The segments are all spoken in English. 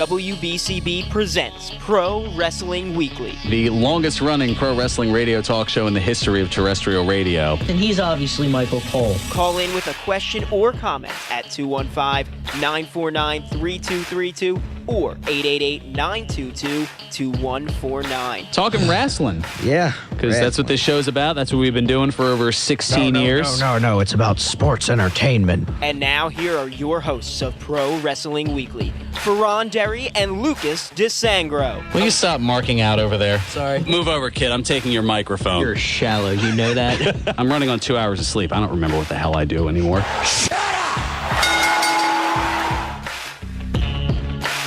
WBCB presents Pro Wrestling Weekly, the longest-running pro wrestling radio talk show in the history of terrestrial radio. And he's obviously Michael Cole. Call in with a question or comment at 215-949-3232 or 888-922-2149. Talking wrestling. Yeah. Because that's what this show's about. That's what we've been doing for over 16 years. No. It's about sports entertainment. And now here are your hosts of Pro Wrestling Weekly, Fearon and Lucas DeSangro. Will you stop marking out over there? Sorry. Move over, kid. I'm taking your microphone. You're shallow, you know that? I'm running on 2 hours of sleep. I don't remember what the hell I do anymore.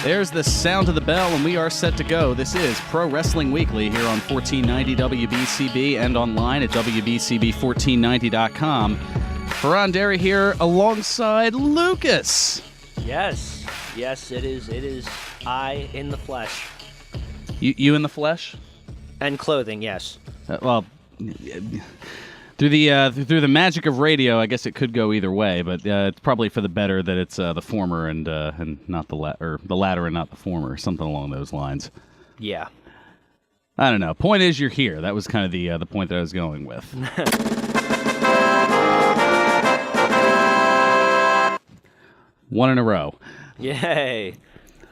There's the sound of the bell, and we are set to go. This is Pro Wrestling Weekly here on 1490 WBCB and online at WBCB1490.com. Fearon Derry here alongside Lucas. Yes, it is I in the flesh. You in the flesh? And clothing, yes. Through the magic of radio, I guess it could go either way, but it's probably for the better that it's the former and not the latter and not the former, something along those lines. Yeah. I don't know. Point is, you're here. That was kind of the point that I was going with. One in a row. Yay.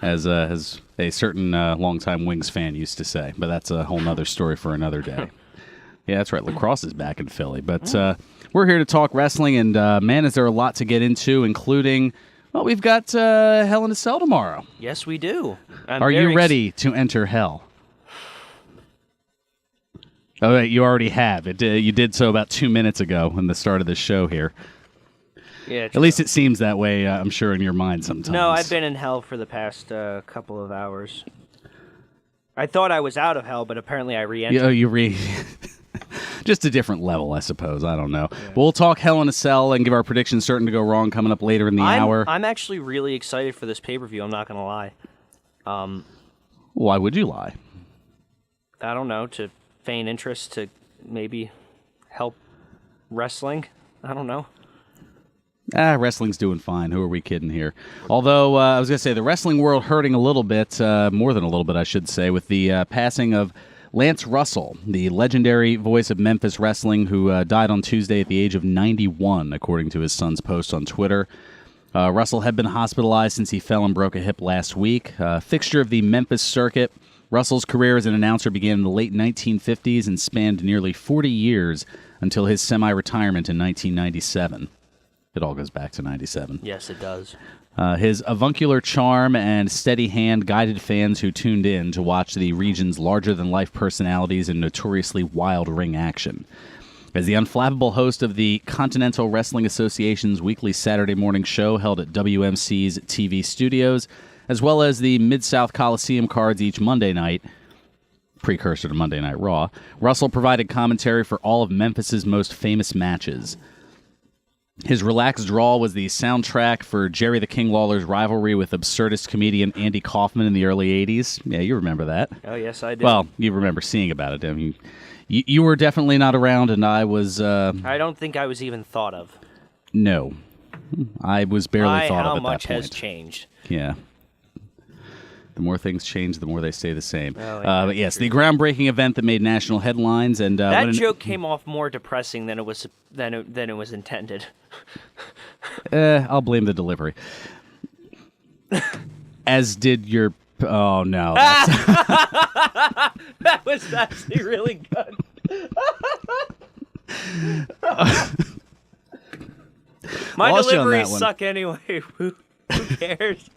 As a certain longtime Wings fan used to say, but that's a whole nother story for another day. Yeah, that's right. Lacrosse is back in Philly. But we're here to talk wrestling, and man, is there a lot to get into, including, well, we've got Hell in a Cell tomorrow. Yes, we do. Are you ready to enter hell? Oh, wait, you already have. You did so about 2 minutes ago in the start of the show here. Yeah. At least it seems that way, I'm sure, in your mind sometimes. No, I've been in hell for the past couple of hours. I thought I was out of hell, but apparently I re-entered. Just a different level, I suppose. I don't know. Yeah. We'll talk Hell in a Cell and give our predictions certain to go wrong coming up later in the hour. I'm actually really excited for this pay-per-view, I'm not going to lie. Why would you lie? I don't know, to feign interest, to maybe help wrestling. I don't know. Wrestling's doing fine. Who are we kidding here? Although, I was going to say, the wrestling world hurting a little bit, more than a little bit, I should say, with the passing of Lance Russell, the legendary voice of Memphis wrestling, who died on Tuesday at the age of 91, according to his son's post on Twitter. Russell had been hospitalized since he fell and broke a hip last week. Fixture of the Memphis circuit, Russell's career as an announcer began in the late 1950s and spanned nearly 40 years until his semi-retirement in 1997. It all goes back to 97. Yes, it does. His avuncular charm and steady hand guided fans who tuned in to watch the region's larger-than-life personalities and notoriously wild ring action. As the unflappable host of the Continental Wrestling Association's weekly Saturday morning show held at WMC's TV studios, as well as the Mid-South Coliseum cards each Monday night, precursor to Monday Night Raw, Russell provided commentary for all of Memphis's most famous matches. His relaxed drawl was the soundtrack for Jerry the King Lawler's rivalry with absurdist comedian Andy Kaufman in the early 80s. Yeah, you remember that. Oh, yes, I did. Well, you remember seeing about it. I mean, you were definitely not around, and I was... I don't think I was even thought of. No. I was barely thought of at that point. How much has changed. Yeah. The more things change, the more they stay the same. Oh, yeah, but yes, the groundbreaking event that made national headlines, and that joke came off more depressing than it was intended. I'll blame the delivery. As did your. Oh no, that's... that was actually really good. My deliveries suck anyway. Who cares?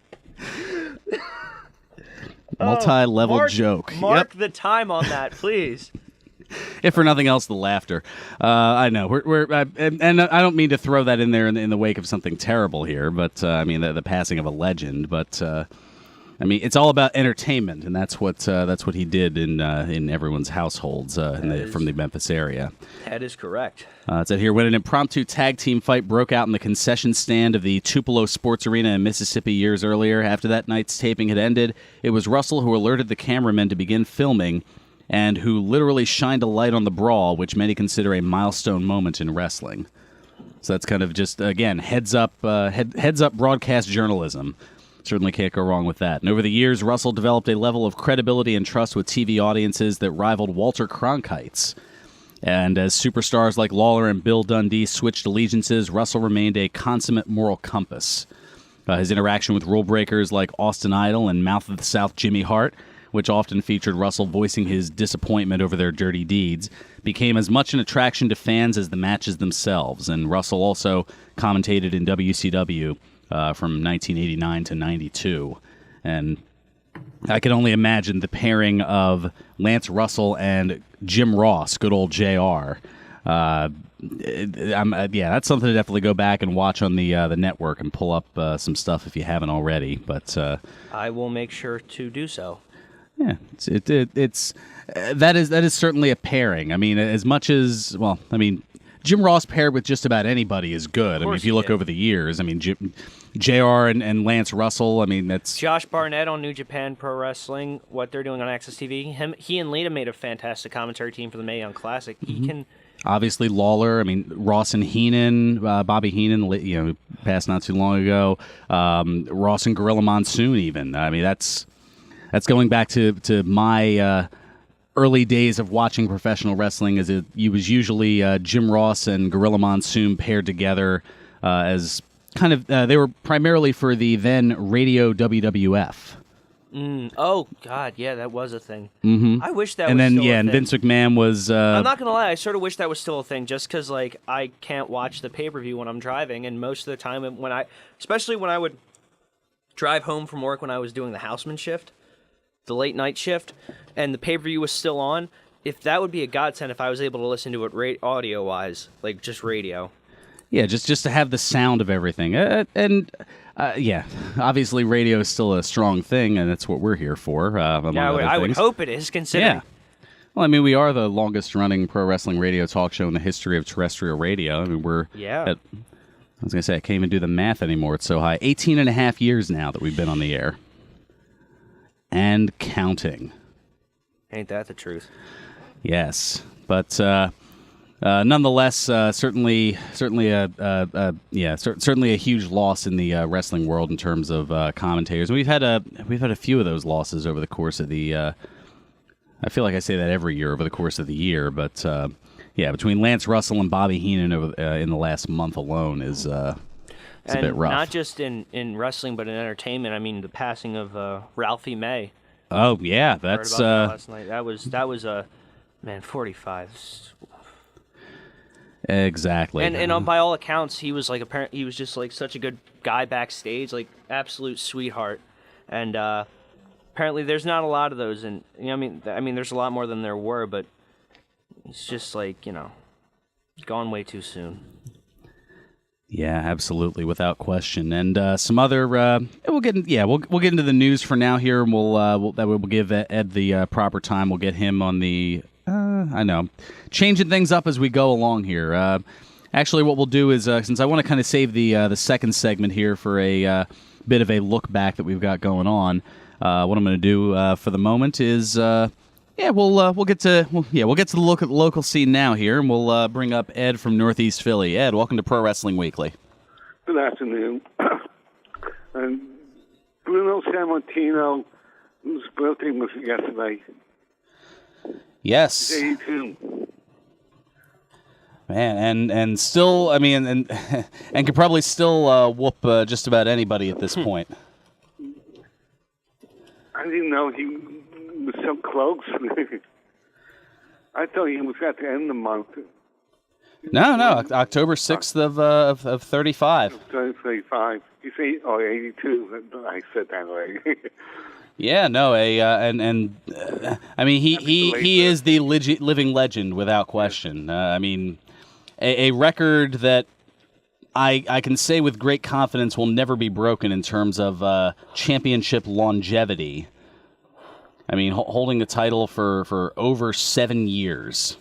Multi-level joke. Mark the time on that, please. If for nothing else, the laughter. I know and I don't mean to throw that in there in the wake of something terrible here, but I mean the passing of a legend. But I mean it's all about entertainment, and that's what he did in everyone's households from the Memphis area. That is correct. It said here, when an impromptu tag team fight broke out in the concession stand of the Tupelo Sports Arena in Mississippi years earlier, after that night's taping had ended, it was Russell who alerted the cameramen to begin filming, and who literally shined a light on the brawl, which many consider a milestone moment in wrestling. So that's kind of just, again, heads up broadcast journalism. Certainly can't go wrong with that. And over the years, Russell developed a level of credibility and trust with TV audiences that rivaled Walter Cronkite's. And as superstars like Lawler and Bill Dundee switched allegiances, Russell remained a consummate moral compass. His interaction with rule breakers like Austin Idol and Mouth of the South Jimmy Hart, which often featured Russell voicing his disappointment over their dirty deeds, became as much an attraction to fans as the matches themselves. And Russell also commentated in WCW from 1989 to 92. And I can only imagine the pairing of Lance Russell and Jim Ross, good old JR. That's something to definitely go back and watch on the network and pull up some stuff if you haven't already. But I will make sure to do so. Yeah, that is certainly a pairing. I mean, as much as Jim Ross paired with just about anybody is good. I mean, if you look over the years, I mean, JR and Lance Russell, I mean, that's... Josh Barnett on New Japan Pro Wrestling, what they're doing on Access TV. He and Lita made a fantastic commentary team for the Mae Young Classic. He can... Obviously, Lawler, I mean, Ross and Heenan, Bobby Heenan, passed not too long ago. Ross and Gorilla Monsoon, even. I mean, that's going back to my... early days of watching professional wrestling, it was usually Jim Ross and Gorilla Monsoon paired together as kind of they were primarily for the then radio WWF. Oh God, yeah, that was a thing. Mm-hmm. I wish that. And was then still a and thing. Vince McMahon was. I'm not gonna lie, I sort of wish that was still a thing, just because like I can't watch the pay-per-view when I'm driving, and most of the time especially when I would drive home from work when I was doing the houseman shift. The late night shift, and the pay-per-view was still on, if that would be a godsend if I was able to listen to it audio-wise, like just radio. Yeah, just to have the sound of everything. Obviously radio is still a strong thing, and that's what we're here for, among other I would things. hope it is, considering. Yeah. Well, I mean, we are the longest-running pro wrestling radio talk show in the history of terrestrial radio. I mean, we're at, I was going to say, I can't even do the math anymore. It's so high. 18 and a half years now that we've been on the air. And counting. Ain't that the truth? Yes, but nonetheless, certainly a huge loss in the wrestling world in terms of commentators. We've had a few of those losses over the course of the. I feel like I say that every year over the course of the year, but between Lance Russell and Bobby Heenan in the last month alone is. It's a bit rough. Not just in wrestling, but in entertainment. I mean, the passing of Ralphie May. Oh yeah, that's that last night. That was a 45. Exactly. And by all accounts, he was he was just like such a good guy backstage, like absolute sweetheart. And apparently, there's not a lot of those. And I mean, there's a lot more than there were, but it's just gone way too soon. Yeah, absolutely, without question. And some other, we'll get into the news for now here, and we'll give Ed the proper time. We'll get him on the, changing things up as we go along here. Actually, what we'll do is, since I want to kind of save the second segment here for a bit of a look back that we've got going on, what I'm going to do for the moment is. We'll get to the local scene now here, and we'll bring up Ed from Northeast Philly. Ed, welcome to Pro Wrestling Weekly. Good afternoon. And Bruno Sammartino, whose birthday was yesterday. Yes. He's 82. Man, and still, I mean, and could probably still whoop just about anybody at this point. I didn't know he was so close. I thought he was at the end of the month. No, October 6th of 35. 35. He's 82. I said that already. Yeah, no, I mean, he is the living legend without question. I mean, a record that I can say with great confidence will never be broken in terms of championship longevity. I mean, holding the title for over 7 years.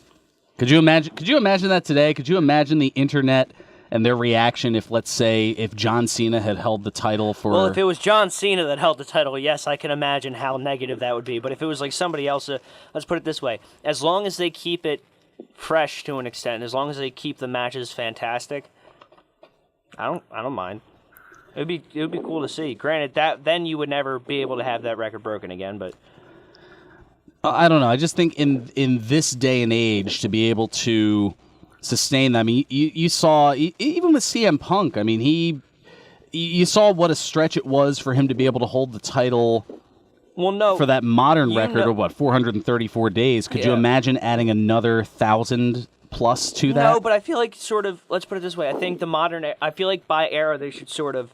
Could you imagine that today? Could you imagine the internet and their reaction if, let's say, if John Cena had held the title for... Well, if it was John Cena that held the title, yes, I can imagine how negative that would be. But if it was like somebody else, let's put it this way. As long as they keep it fresh to an extent, as long as they keep the matches fantastic, I don't mind. It would be cool to see. Granted, that then you would never be able to have that record broken again, but I don't know. I just think in this day and age to be able to sustain that. I mean, you saw even with CM Punk. I mean, you saw what a stretch it was for him to be able to hold the title. Well, no. For that modern record of what 434 days. Could you imagine adding another 1,000 plus to that? No, but I feel like sort of. Let's put it this way. I think I feel like by era they should sort of.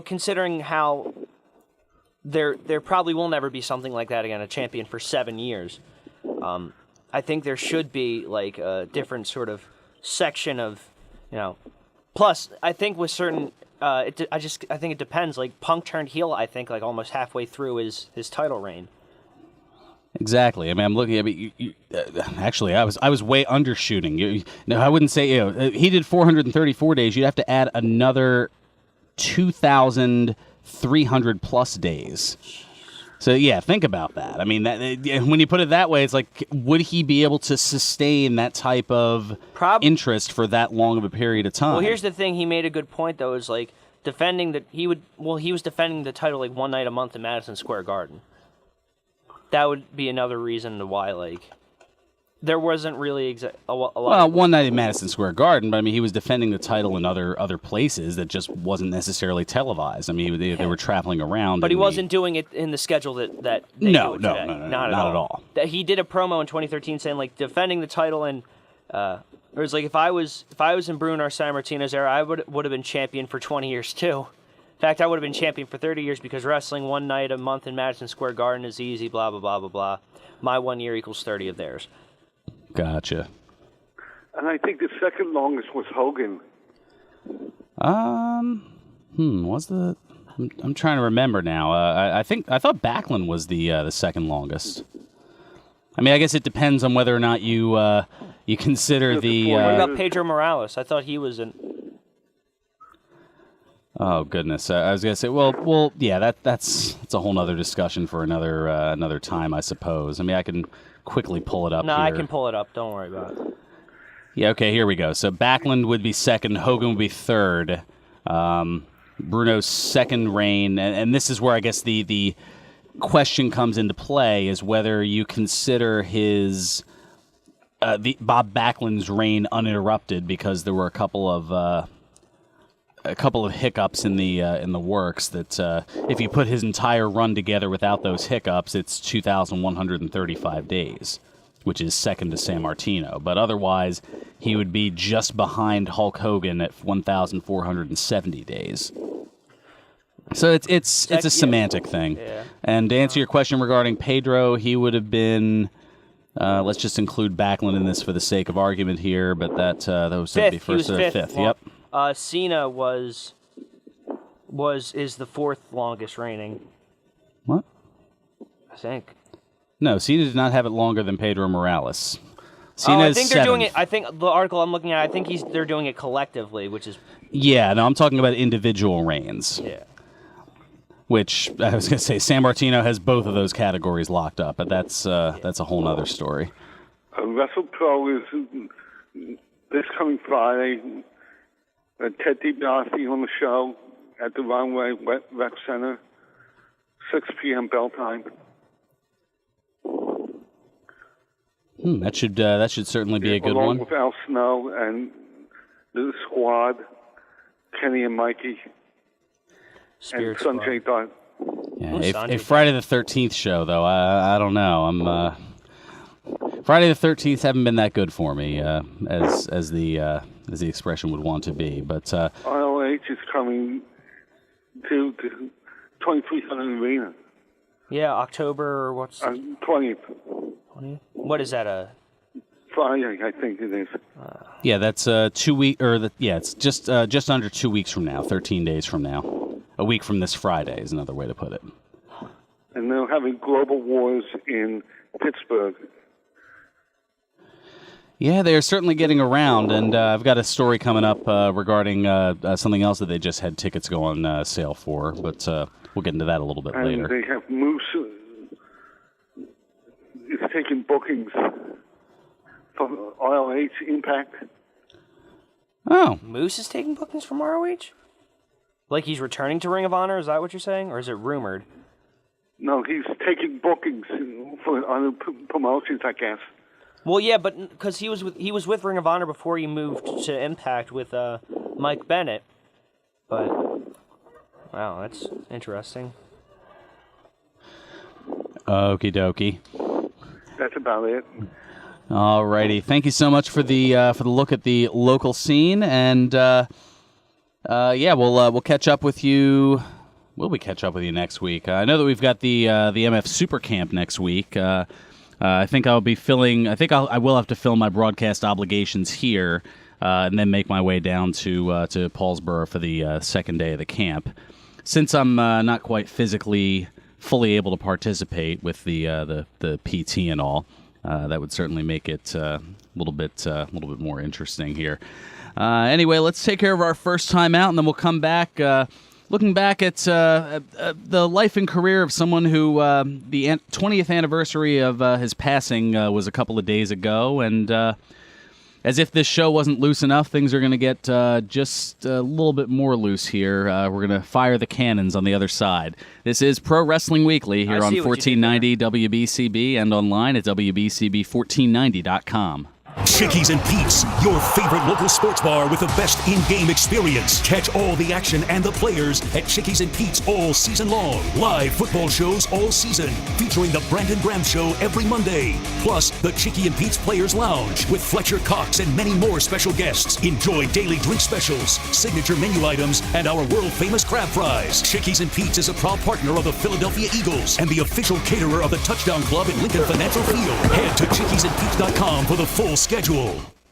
Considering how there probably will never be something like that again, a champion for 7 years. I think there should be like a different sort of section of, Plus, I think with certain, I think it depends. Like Punk turned heel, I think, like almost halfway through his title reign. Exactly. I mean, I'm looking at it. Actually, I was way undershooting. I wouldn't say he did 434 days. You'd have to add another 2,300 plus days. So yeah, think about that. I mean, when you put it that way, it's like, would he be able to sustain that type of interest for that long of a period of time? Well, here's the thing. He made a good point though. Is like defending he was defending the title like one night a month in Madison Square Garden. That would be another reason to why like. There wasn't really a lot. Well, one night in Madison Square Garden, but I mean, he was defending the title in other places that just wasn't necessarily televised. I mean, they were traveling around. But he wasn't doing it in the schedule that they no, do it no, today. no, not at all. That he did a promo in 2013 saying like defending the title and it was like if I was in Bruno or Sammartino's era, I would have been champion for 20 years too. In fact, I would have been champion for 30 years because wrestling one night a month in Madison Square Garden is easy. Blah blah blah blah blah. My 1 year equals 30 of theirs. Gotcha. And I think the second longest was Hogan. Was the? I'm trying to remember now. I thought Backlund was the second longest. I mean, I guess it depends on whether or not you consider the. What about Pedro Morales? I thought he was in. Oh goodness! I was gonna say, well, yeah. That's a whole nother discussion for another time, I suppose. I mean, I can quickly pull it up. No, here. I can pull it up. Don't worry about it. Yeah. Okay. Here we go. So Backlund would be second. Hogan would be third. Bruno's second reign, and this is where I guess the question comes into play is whether you consider his Bob Backlund's reign uninterrupted because there were a couple of hiccups in the works that if you put his entire run together without those hiccups, it's 2,135 days, which is second to Sammartino. But otherwise, he would be just behind Hulk Hogan at 1,470 days. So it's a semantic thing. Yeah. And to answer your question regarding Pedro, he would have been. Let's just include Backlund in this for the sake of argument here, but that was fifth. Be first or fifth. Well, yep. Cena is the fourth longest reigning. What? I think. No, Cena did not have it longer than Pedro Morales. Cena I think they're doing it. seventh. I think the article I'm looking at. I think they're doing it collectively, which is. Yeah, no, I'm talking about individual reigns. Yeah. Which I was going to say, Sammartino has both of those categories locked up, but that's a whole other story. WrestlePro is this coming Friday. Ted DiBiase on the show at the Runway Rec Center, 6 p.m. bell time. That should certainly be a good along one. With Al Snow and the squad, Kenny and Mikey, Spirit and Sanjay Dutt. Yeah, a Friday the 13th show, though, I don't know. Friday the 13th haven't been that good for me, as the expression would want to be. But ROH is coming to 2300 Arena. Yeah, October. What's 20th? 20th? What is that? Friday, I think it is. Yeah, that's 2 week it's just under 2 weeks from now, 13 days from now. A week from this Friday is another way to put it. And they're having Global Wars in Pittsburgh. Yeah, they are certainly getting around, and I've got a story coming up regarding something else that they just had tickets go on sale for, but we'll get into that a little bit later. And they have Moose is taking bookings from ROH Impact. Oh. Moose is taking bookings from ROH? Like he's returning to Ring of Honor? Is that what you're saying? Or is it rumored? No, he's taking bookings for other promotions, I guess. Well, yeah, but because he was with Ring of Honor before he moved to Impact with Mike Bennett. But wow, that's interesting. Okie dokie. That's about it. Alrighty, thank you so much for the look at the local scene, and we'll catch up with you. Will we catch up with you next week? I know that we've got the MF Super Camp next week. I think I'll be filling. I think I will have to fill my broadcast obligations here, and then make my way down to Paulsboro for the second day of the camp. Since I'm not quite physically fully able to participate with the PT and all, that would certainly make it a little bit more interesting here. Anyway, let's take care of our first time out, and then we'll come back. Looking back at the life and career of someone who the 20th anniversary of his passing was a couple of days ago, and as if this show wasn't loose enough, things are going to get just a little bit more loose here. We're going to fire the cannons on the other side. This is Pro Wrestling Weekly here on 1490 WBCB and online at WBCB1490.com. Chickies and Pete's, your favorite local sports bar with the best in-game experience. Catch all the action and the players at Chickies and Pete's all season long. Live football shows all season, featuring the Brandon Graham Show every Monday. Plus, the Chickie and Pete's Players Lounge with Fletcher Cox and many more special guests. Enjoy daily drink specials, signature menu items, and our world-famous crab fries. Chickies and Pete's is a proud partner of the Philadelphia Eagles and the official caterer of the Touchdown Club at Lincoln Financial Field. Head to chickiesandpete's.com for the full schedule.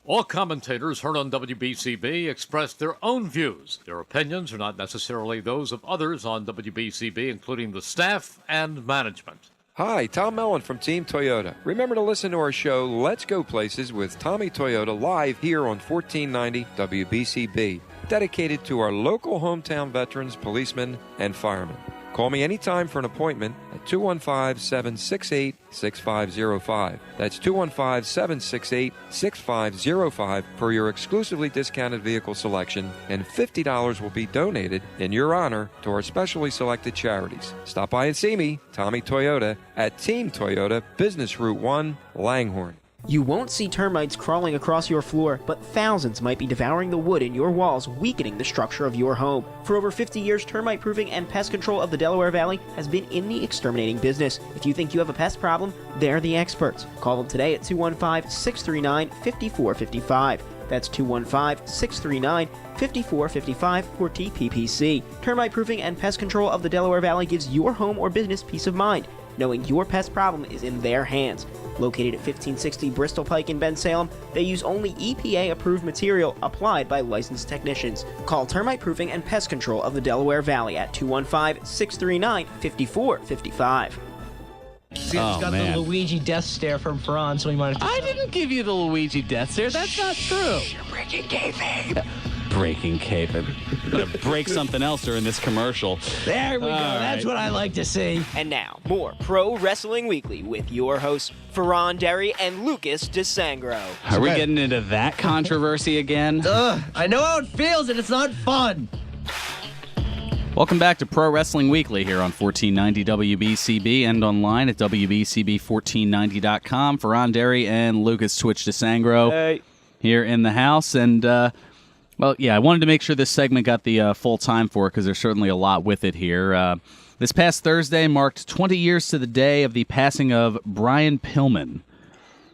All commentators heard on WBCB express their own views. Their opinions are not necessarily those of others on WBCB, including the staff and management. Hi, Tom Mellon from Team Toyota. Remember to listen to our show, Let's Go Places with Tommy Toyota, live here on 1490 WBCB, dedicated to our local hometown veterans, policemen, and firemen. Call me anytime for an appointment at 215-768-6505. That's 215-768-6505 for your exclusively discounted vehicle selection, and $50 will be donated in your honor to our specially selected charities. Stop by and see me, Tommy Toyota, at Team Toyota, Business Route 1, Langhorne. You won't see termites crawling across your floor, but thousands might be devouring the wood in your walls, weakening the structure of your home. For over 50 years, Termite Proofing and Pest Control of the Delaware Valley has been in the exterminating business. If you think you have a pest problem, they're the experts. Call them today at 215-639-5455. That's 215-639-5455 for TPPC. Termite Proofing and Pest Control of the Delaware Valley gives your home or business peace of mind, knowing your pest problem is in their hands. Located at 1560 Bristol Pike in Bensalem, they use only EPA-approved material applied by licensed technicians. Call Termite Proofing and Pest Control of the Delaware Valley at 215-639-5455. He's got the Luigi death stare from Fearon, so he might have to... I didn't give you the Luigi death stare. That's not true. You're breaking kayfabe. Breaking kayfabe. Gonna break something else during this commercial. There we go. That's what I like to see. And now, more Pro Wrestling Weekly with your hosts, Fearon Derry and Lucas DeSangro. Are we getting into that controversy again? I know how it feels, and it's not fun. Welcome back to Pro Wrestling Weekly here on 1490 WBCB and online at WBCB1490.com. Fearon Derry and Lucas Twitch DeSangro here in the house. And, I wanted to make sure this segment got the full time for it because there's certainly a lot with it here. This past Thursday marked 20 years to the day of the passing of Brian Pillman,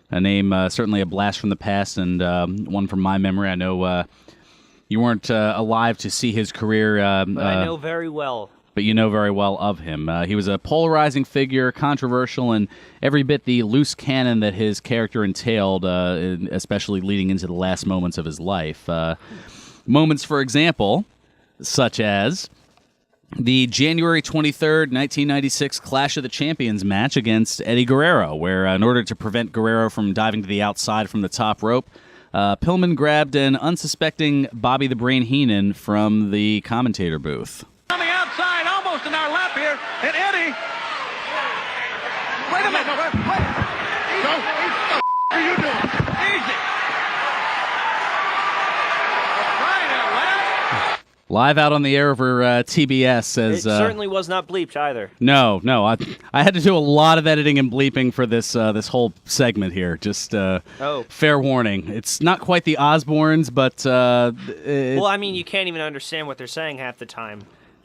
a name certainly a blast from the past and one from my memory. I know you weren't alive to see his career. But I know very well. But you know very well of him. He was a polarizing figure, controversial, and every bit the loose cannon that his character entailed, especially leading into the last moments of his life. Moments, for example, such as the January 23rd, 1996 Clash of the Champions match against Eddie Guerrero, where in order to prevent Guerrero from diving to the outside from the top rope, Pillman grabbed an unsuspecting Bobby the Brain Heenan from the commentator booth. On the outside, almost in our lap here, and Eddie. Wait a minute. Wait. What are you doing? Easy. Live out on the air over TBS. As It certainly was not bleeped either. No. I had to do a lot of editing and bleeping for this this whole segment here. Just fair warning. It's not quite the Osbournes, but well, I mean, you can't even understand what they're saying half the time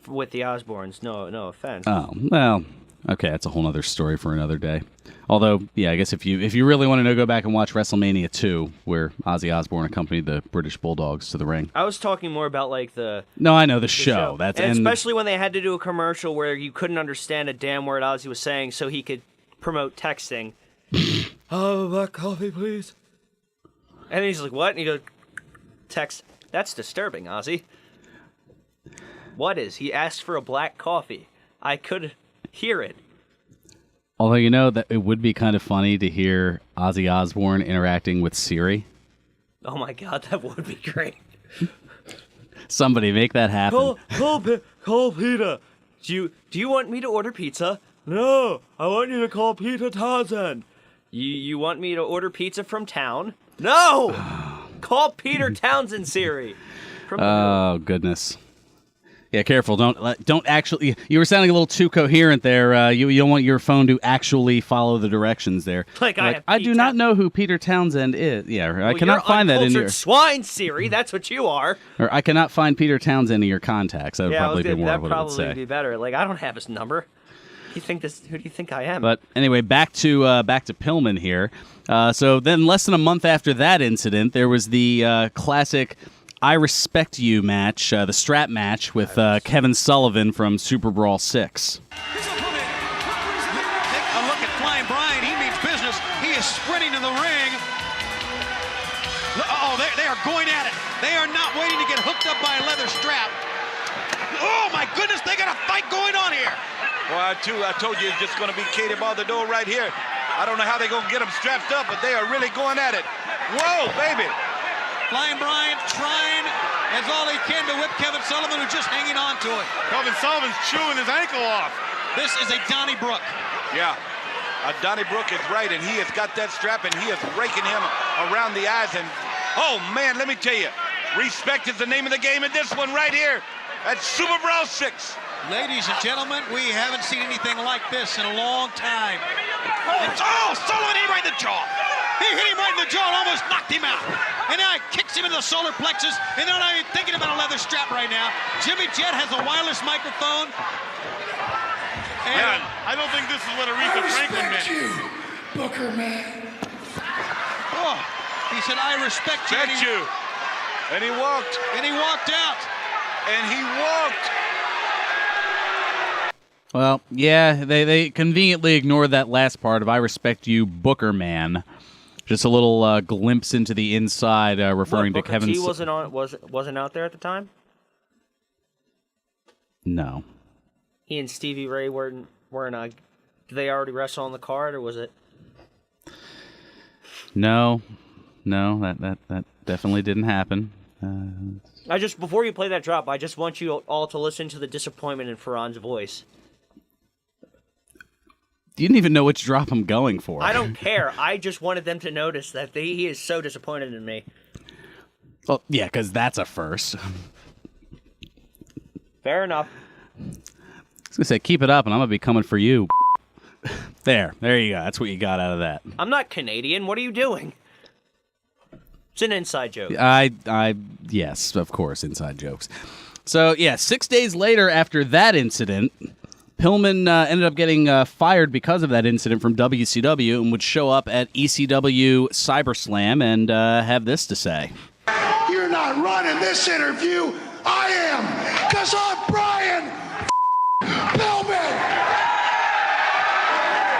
with the Osbournes. No offense. Oh well, okay, that's a whole other story for another day. Although, yeah, I guess if you really want to go back and watch WrestleMania 2, where Ozzy Osbourne accompanied the British Bulldogs to the ring. I was talking more about like the. No, I know the show. That's and especially when they had to do a commercial where you couldn't understand a damn word Ozzy was saying, so he could promote texting. Oh, black coffee, please. And he's like, "What?" And he goes, "Text." That's disturbing, Ozzy. What is? He asked for a black coffee. I could hear it. Although, you know, that it would be kind of funny to hear Ozzy Osbourne interacting with Siri. Oh my God, that would be great. Somebody make that happen. Call Peter. Do you want me to order pizza? No, I want you to call Peter Townsend. You want me to order pizza from town? No! Call Peter Townsend, Siri. Oh, goodness. Yeah, careful. Don't actually. You were sounding a little too coherent there. You don't want your phone to actually follow the directions there. I do not know who Peter Townsend is. Yeah, I cannot find that in your swine, Siri. That's what you are. Or I cannot find Peter Townsend in your contacts. That would probably be more of what I would say. That'd probably be better. Like, I don't have his number. Who do you think I am? But anyway, back to Pillman here. So then, less than a month after that incident, there was the classic I Respect You match, the strap match with Kevin Sullivan from Super Brawl 6. Take a look at Flying Brian. He means business. He is sprinting to the ring. Oh, they are going at it. They are not waiting to get hooked up by a leather strap. Oh, my goodness, they got a fight going on here. Well, I told you it's just going to be Katie by the door right here. I don't know how they're going to get them strapped up, but they are really going at it. Whoa, baby. Flying Brian trying as all he can to whip Kevin Sullivan, who's just hanging on to it. Kevin Sullivan's chewing his ankle off. This is a Donnybrook. Yeah, Donnybrook is right, and he has got that strap, and he is raking him around the eyes. And, oh, man, let me tell you, respect is the name of the game in this one right here at Super Brawl 6. Ladies and gentlemen, we haven't seen anything like this in a long time. Oh, Sullivan hit him right in the jaw. He hit him right in the jaw and almost knocked him out. And now he kicks him into the solar plexus, and they're not even thinking about a leather strap right now. Jimmy Jett has a wireless microphone. And yeah, I don't think this is what Aretha Franklin meant. You, Booker man. Oh, he said, I respect you. Respect you. And he walked. And he walked out. And he walked. Well, yeah, they conveniently ignored that last part of I Respect You, Booker Man. Just a little glimpse into the inside, referring to Kevin. He wasn't out there at the time. No. He and Stevie Ray weren't. Did they already wrestle on the card, or was it? No, that definitely didn't happen. Before you play that drop, I just want you all to listen to the disappointment in Fearon's voice. You didn't even know which drop I'm going for. I don't care. I just wanted them to notice that he is so disappointed in me. Well, yeah, because that's a first. Fair enough. I was going to say, keep it up, and I'm going to be coming for you. There you go. That's what you got out of that. I'm not Canadian. What are you doing? It's an inside joke. Yes, of course, inside jokes. So, yeah, 6 days later after that incident, Pillman ended up getting fired because of that incident from WCW and would show up at ECW CyberSlam and have this to say. You're not running this interview. I am, because I'm Brian Pillman.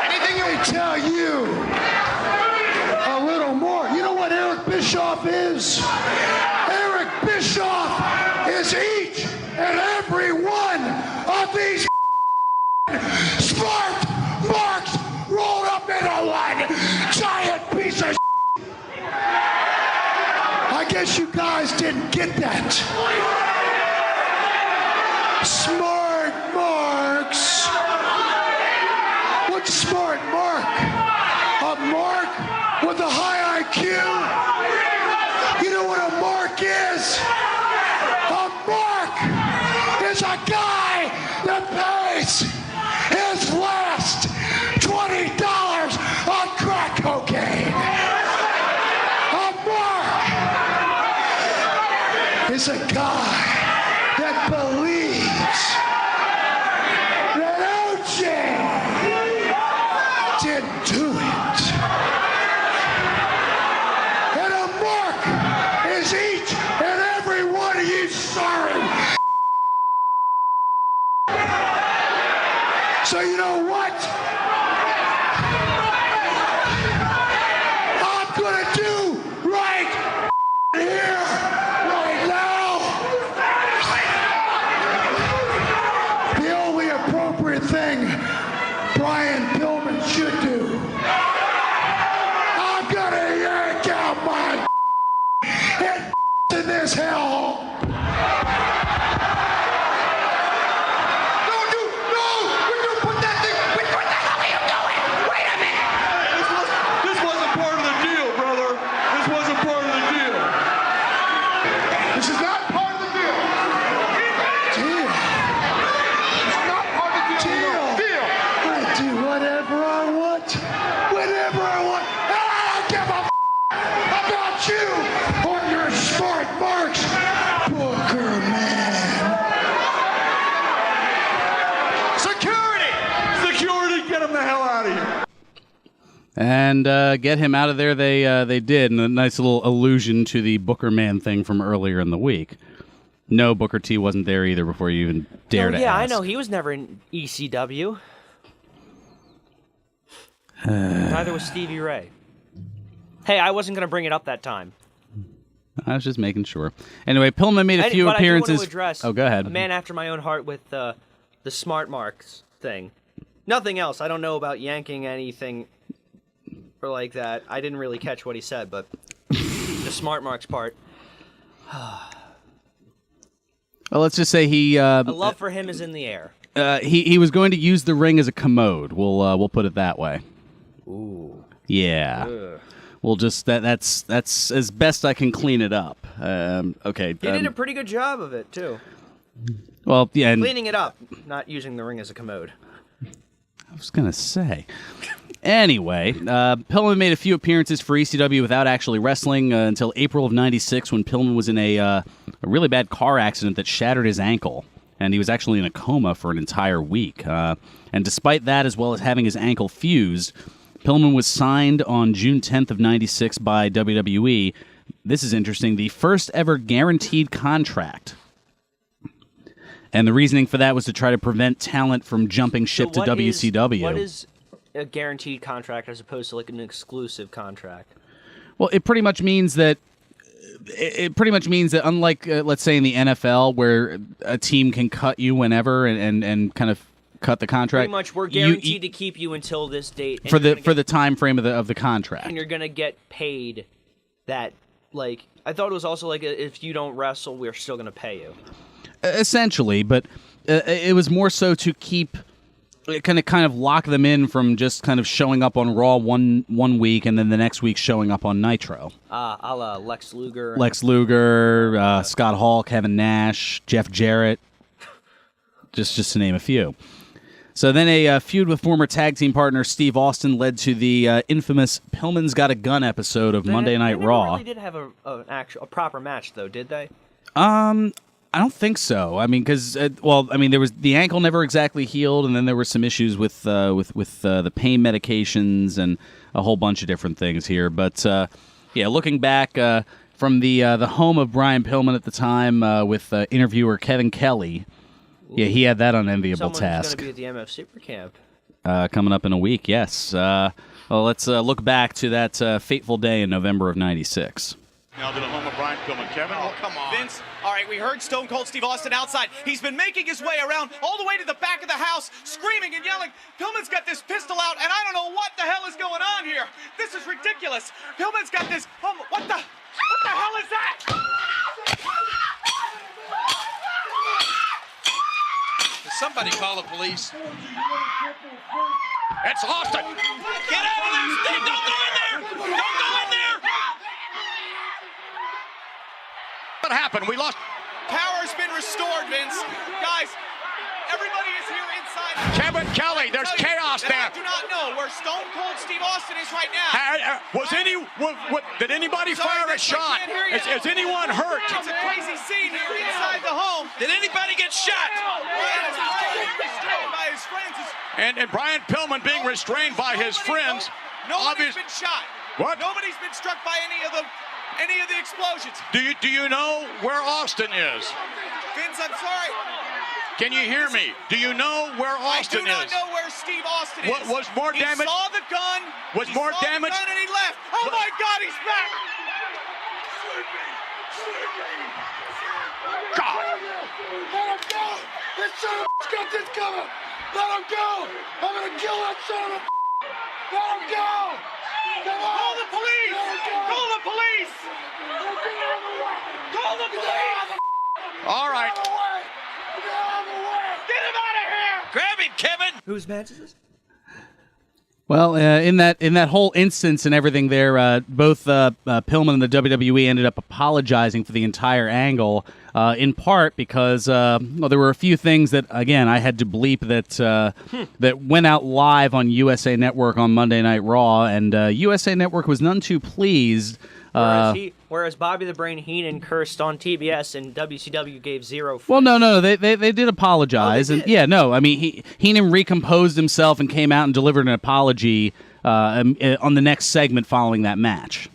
Anything you tell you a little more. You know what Eric Bischoff is? Eric Bischoff is each and every one of these smart marks rolled up into one giant piece of I guess you guys didn't get that. Smart marks. What's smart mark? A mark with a high IQ? You know what a mark is? A mark everyone, and I don't give a about you or your smart marks, Booker Man. Security, get him the hell out of here. And get him out of there they did, and a nice little allusion to the Booker Man thing from earlier in the week. No, Booker T wasn't there either before you even dared to ask. I know. He was never in ECW. Neither was Stevie Ray. Hey, I wasn't going to bring it up that time. I was just making sure. Anyway, Pillman made a few appearances. I do want to address go ahead. A man after my own heart with the smart marks thing. Nothing else. I don't know about yanking anything or like that. I didn't really catch what he said, but the smart marks part. Well, let's just say he. A love for him is in the air. He was going to use the ring as a commode. We'll put it that way. Ooh. Yeah. Ugh. We'll just that's as best I can clean it up. Okay. He did a pretty good job of it too. Well, yeah. Cleaning it up, not using the ring as a commode. I was gonna say. Anyway, Pillman made a few appearances for ECW without actually wrestling until April of '96, when Pillman was in a really bad car accident that shattered his ankle, and he was actually in a coma for an entire week. And despite that, as well as having his ankle fused, Pillman was signed on June 10th of '96 by WWE. This is interesting, the first ever guaranteed contract. And the reasoning for that was to try to prevent talent from jumping ship to WCW. What is a guaranteed contract as opposed to like an exclusive contract? Well, it pretty much means that unlike let's say in the NFL, where a team can cut you whenever and kind of cut the contract. Pretty much, we're guaranteed to keep you until this date for the time frame of the contract, and you're gonna get paid that. Like, I thought it was also like if you don't wrestle, we're still gonna pay you. Essentially, but it was more so to keep. Kind of lock them in from just kind of showing up on Raw one week and then the next week showing up on Nitro. A la Lex Luger. Scott Hall, Kevin Nash, Jeff Jarrett, just to name a few. So then a feud with former tag team partner Steve Austin led to the infamous Pillman's Got a Gun episode of Monday Night Raw. They really did have a proper match, though, did they? I don't think so. I mean, because there was the ankle never exactly healed, and then there were some issues with the pain medications and a whole bunch of different things here. But looking back from the home of Brian Pillman at the time with interviewer Kevin Kelly, he had that unenviable task. Someone's going to be at the MF Super Camp coming up in a week. Yes. Well, let's look back to that fateful day in November of '96. Now to the home of Brian Pillman. Kevin? Oh, come on. Vince, all right, we heard Stone Cold Steve Austin outside. He's been making his way around all the way to the back of the house, screaming and yelling. Pillman's got this pistol out, and I don't know what the hell is going on here. This is ridiculous. Pillman's got this. What the hell is that? Somebody call the police. It's Austin. Get out of there, Steve. Don't go in there. Don't go in there. What happened? We lost. Power's been restored, Vince. Guys, everybody is here inside. Kevin Kelly, there's chaos there. I do not know where Stone Cold Steve Austin is right now. Did anybody fire a shot? Is anyone hurt? It's a crazy scene here inside the home. Did anybody get shot? Brian is being restrained by his friends. And Brian Pillman being restrained by his friends. Nobody's been shot. What? Nobody's been struck by any of the explosions. Do you know where Austin is? Vince, I'm sorry. Can you hear me? Do you know where Austin is? I do not know where Steve Austin is. Was more damage? He saw the gun. Was more damage? The gun and he left. Oh my God, he's back! God! Let him go! This son of a got this coming! Let him go! I'm gonna kill that son of a. Let him go! Come on! Call the police! Call the police! Call the police! All right. Get him out of here! Grab him, Kevin! Whose match is this? Well, in that whole instance and everything there, both Pillman and the WWE ended up apologizing for the entire angle. in part because there were a few things that, again, I had to bleep that went out live on USA Network on Monday Night Raw, and USA Network was none too pleased. Whereas Bobby the Brain Heenan cursed on TBS and WCW gave zero. Well, no, they did apologize, they did? I mean Heenan recomposed himself and came out and delivered an apology on the next segment following that match.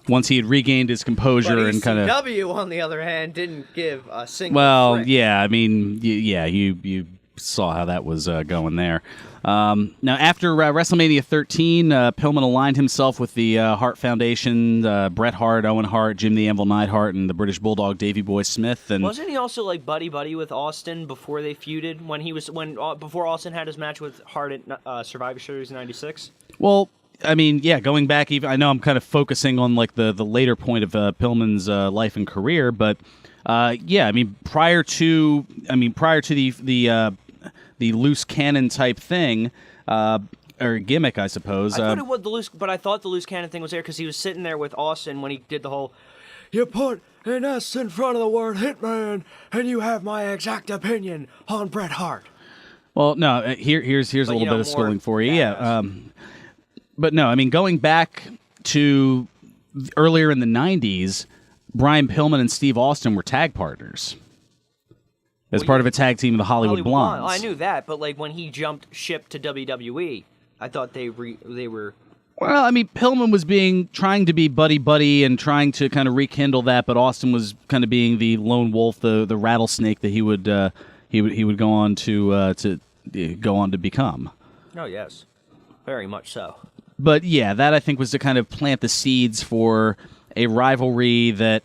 Once he had regained his composure and kind of. ECW, on the other hand, didn't give a single. Well, frick. yeah, I mean, you saw how that was going there. Now, after WrestleMania 13, Pillman aligned himself with the Hart Foundation, Bret Hart, Owen Hart, Jim the Anvil Neidhart, and the British Bulldog Davey Boy Smith. And wasn't he also like buddy with Austin before they feuded? Before Austin had his match with Hart at Survivor Series '96. Well, I mean, yeah, going back, even I know I'm kind of focusing on like the later point of Pillman's life and career, but yeah, I mean, prior to the loose cannon type thing, or gimmick, I suppose. I thought it was the loose cannon thing was there because he was sitting there with Austin when he did the whole, "You put an S in front of the word Hitman, and you have my exact opinion on Bret Hart." Well, no, here's a little bit of schooling for you. Yeah, but no, I mean, going back to earlier in the 90s, Brian Pillman and Steve Austin were tag partners as part of a tag team of the Hollywood Blondes. I knew that, but like when he jumped ship to WWE, I thought they were. Well, I mean, Pillman was trying to be buddy and trying to kind of rekindle that, but Austin was kind of being the lone wolf, the rattlesnake that he would go on to become. Oh yes, very much so. But yeah, that I think was to kind of plant the seeds for a rivalry that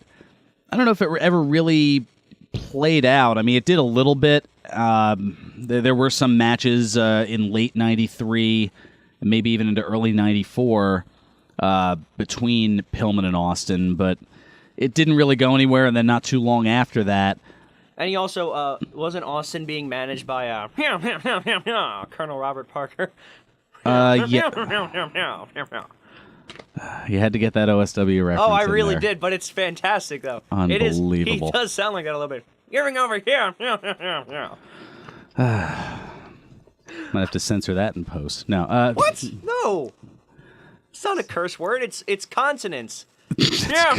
I don't know if it ever really played out. I mean, it did a little bit. There were some matches in late '93, maybe even into early '94, between Pillman and Austin, but it didn't really go anywhere. And then not too long after that. And he also wasn't Austin being managed by Colonel Robert Parker. Yeah. You had to get that OSW reference. Oh, I really there. did, but it's fantastic though. Unbelievable. He does sound like that a little bit. Giving over here. Might have to censor that in post. No. What? No. It's not a curse word. It's consonants. I'm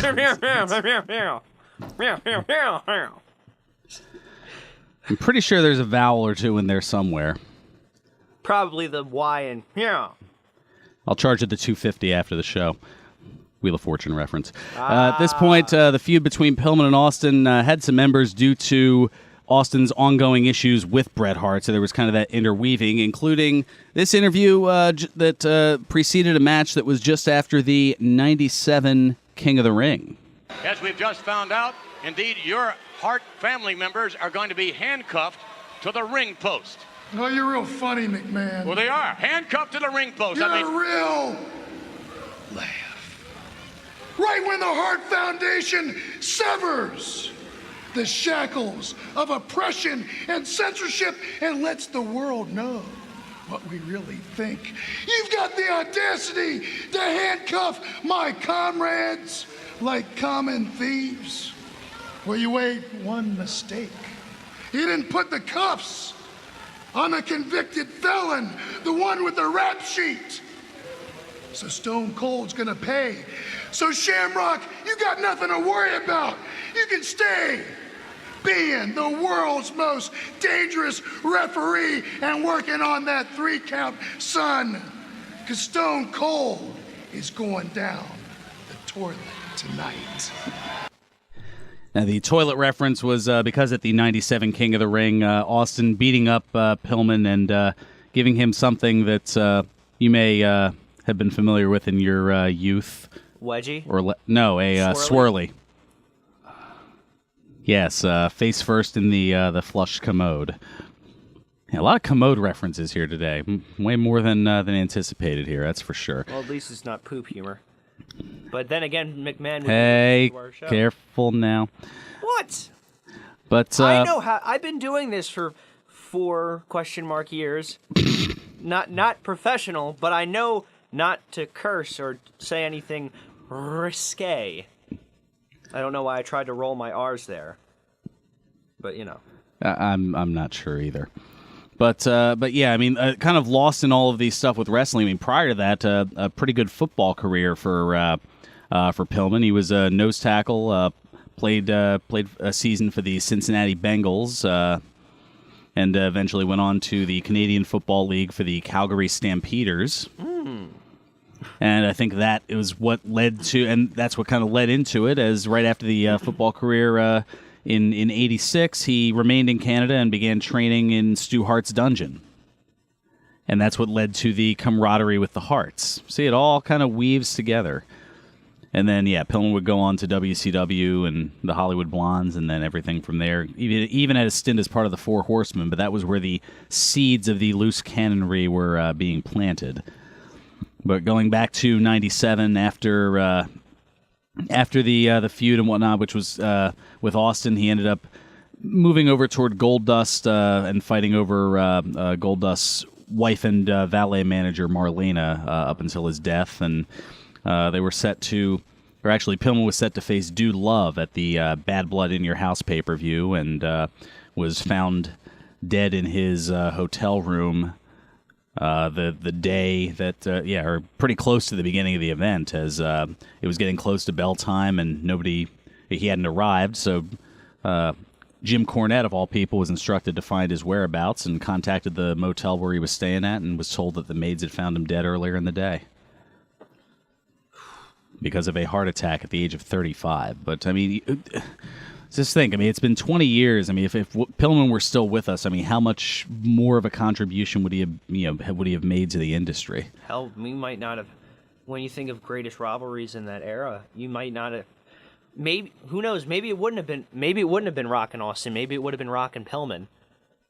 pretty sure there's a vowel or two in there somewhere. Probably the Y and I'll charge it the $250 after the show. Wheel of Fortune reference. At this point, the feud between Pillman and Austin had some members due to Austin's ongoing issues with Bret Hart, so there was kind of that interweaving, including this interview that preceded a match that was just after the '97 King of the Ring. As we've just found out, indeed, your Hart family members are going to be handcuffed to the ring post. Oh, you're real funny, McMahon. Well, they are. Handcuffed to the ring post. You're a real laugh. Right when the Hart Foundation severs the shackles of oppression and censorship and lets the world know what we really think. You've got the audacity to handcuff my comrades like common thieves. Well, you made one mistake. You didn't put the cuffs on the convicted felon, the one with the rap sheet. So Stone Cold's gonna pay. So Shamrock, you got nothing to worry about. You can stay being the world's most dangerous referee and working on that 3-count, son. Because Stone Cold is going down the toilet tonight. Now, the toilet reference was because at the '97 King of the Ring, Austin beating up Pillman and giving him something that you may have been familiar with in your youth. Wedgie? Or a swirly. Yes, face first in the flush commode. Yeah, a lot of commode references here today. Way more than anticipated here, that's for sure. Well, at least it's not poop humor. But then again, McMahon. Hey, careful now. What? But I know how. I've been doing this for 4 years. not professional, but I know not to curse or say anything risque. I don't know why I tried to roll my R's there. But, I'm not sure either. But yeah, I mean, kind of lost in all of these stuff with wrestling. I mean, prior to that, a pretty good football career for Pillman. He was a nose tackle, played a season for the Cincinnati Bengals, and eventually went on to the Canadian Football League for the Calgary Stampeders. And I think that was what led to, and that's what kind of led into it, as right after the football career in 86, he remained in Canada and began training in Stu Hart's dungeon. And that's what led to the camaraderie with the Harts. See, it all kind of weaves together. And then, yeah, Pillman would go on to WCW and the Hollywood Blondes, and then everything from there. Even had a stint as part of the Four Horsemen, but that was where the seeds of the loose cannonry were being planted. But going back to 97, after the feud and whatnot, which was with Austin, he ended up moving over toward Goldust and fighting over Goldust's wife and valet manager Marlena up until his death, and they were set to, or actually Pillman was set to face Dude Love at the Bad Blood in Your House pay-per-view, and was found dead in his hotel room the day that, or pretty close to the beginning of the event, as it was getting close to bell time and he hadn't arrived, so Jim Cornette, of all people, was instructed to find his whereabouts and contacted the motel where he was staying at and was told that the maids had found him dead earlier in the day because of a heart attack at the age of 35. But, I mean, just think, I mean, it's been 20 years. I mean, if Pillman were still with us, I mean, how much more of a contribution would he have made to the industry? Hell, we might not have, when you think of greatest rivalries in that era, you might not have, maybe, who knows, maybe it wouldn't have been Rock and Austin, maybe it would have been Rock and Pillman.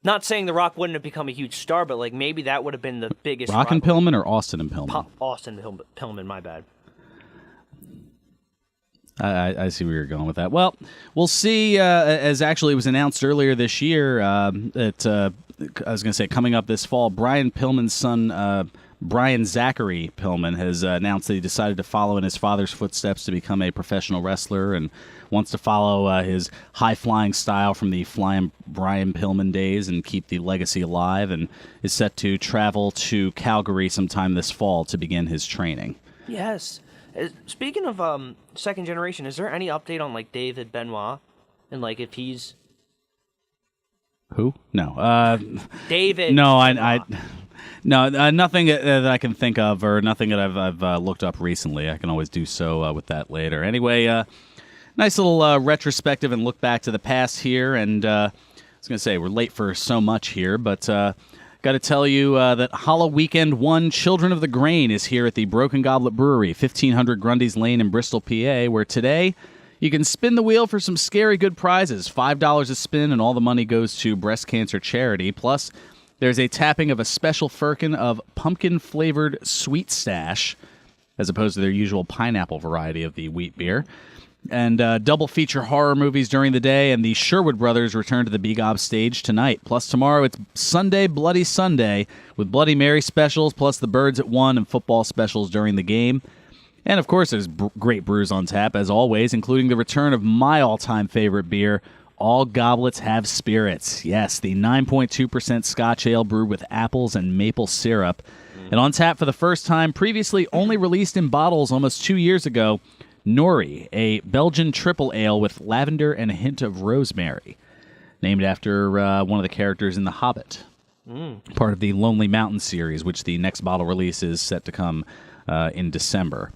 Not saying The Rock wouldn't have become a huge star, but like maybe that would have been the biggest Rock and Pillman or Austin and Pillman? Austin Pillman, my bad. I see where you're going with that. Well, we'll see, as actually was announced earlier this year, that I was going to say coming up this fall, Brian Pillman's son, Brian Zachary Pillman, has announced that he decided to follow in his father's footsteps to become a professional wrestler and wants to follow his high-flying style from the Flying Brian Pillman days and keep the legacy alive, and is set to travel to Calgary sometime this fall to begin his training. Yes. Speaking of second generation, is there any update on like David Benoit and like if he's who? No. David. No, no, nothing that I can think of, or nothing that I've looked up recently. I can always do so with that later. Anyway, nice little retrospective and look back to the past here. And I was going to say we're late for so much here, but. Got to tell you that Hollow Weekend 1 Children of the Grain is here at the Broken Goblet Brewery, 1500 Grundy's Lane in Bristol, PA, where today you can spin the wheel for some scary good prizes. $5 a spin, and all the money goes to breast cancer charity. Plus, there's a tapping of a special firkin of pumpkin-flavored Sweet Stash, as opposed to their usual pineapple variety of the wheat beer. And double feature horror movies during the day, and the Sherwood Brothers return to the B-Gob stage tonight. Plus tomorrow it's Sunday Bloody Sunday with Bloody Mary specials, plus the Birds at 1 and football specials during the game. And of course there's great brews on tap as always, including the return of my all-time favorite beer, All Goblets Have Spirits. Yes, the 9.2% Scotch ale brewed with apples and maple syrup. And on tap for the first time, previously only released in bottles almost 2 years ago, Nori, a Belgian triple ale with lavender and a hint of rosemary, named after one of the characters in The Hobbit, part of the Lonely Mountain series, which the next bottle release is set to come in December.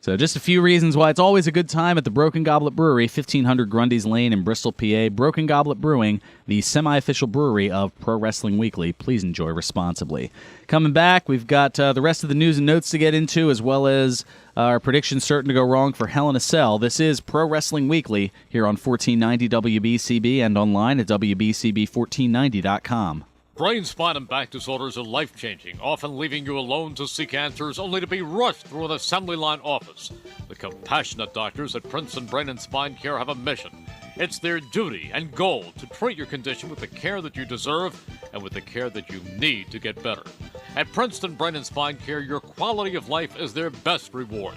So just a few reasons why it's always a good time at the Broken Goblet Brewery, 1500 Grundy's Lane in Bristol, PA. Broken Goblet Brewing, the semi-official brewery of Pro Wrestling Weekly. Please enjoy responsibly. Coming back, we've got the rest of the news and notes to get into, as well as our predictions certain to go wrong for Hell in a Cell. This is Pro Wrestling Weekly here on 1490 WBCB and online at WBCB1490.com. Brain, spine, and back disorders are life-changing, often leaving you alone to seek answers only to be rushed through an assembly line office. The compassionate doctors at Princeton Brain and Spine Care have a mission. It's their duty and goal to treat your condition with the care that you deserve and with the care that you need to get better. At Princeton Brain and Spine Care, your quality of life is their best reward.